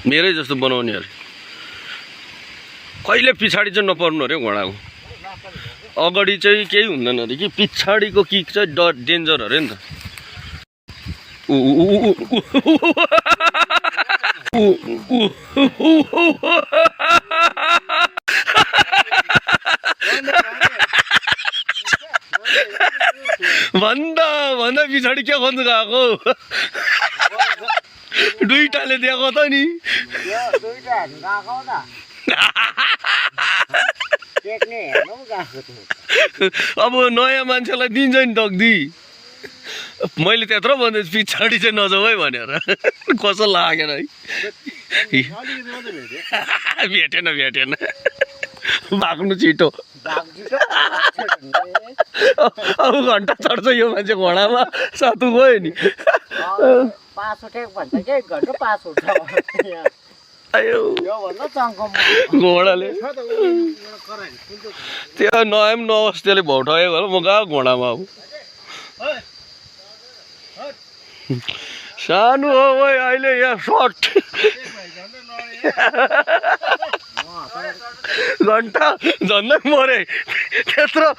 मेरै जस्तो बनाउने अरे कहिले पछाडि चाहिँ नपर्नु अरे घोडाको अगाडि चाहिँ केही हुँदैन अरे कि पछाडिको किक चाहिँ डेन्जर अरे नि त भन्दा भन्दा पछाडि के खोज्नु गएको दुईटाले दिएको त नि अब नयाँ मान्छेलाई दिन्छ नि तक्दी मैले त्यत्रो भन्दै पछाडि चाहिँ नजाऊ है भनेर कसो लागेन है भेटेन भाग्नु छिटो अब घन्टा चढ्छ यो मान्छे घोडामा सातु गयो नि घोडाले त्यो नयाँ नहोस् त्यसले भौटायो होला म गएको घोडामा अब सानो हो अहिले यहाँ सर्ट घन्टा झन्डै मरे त्यत्रो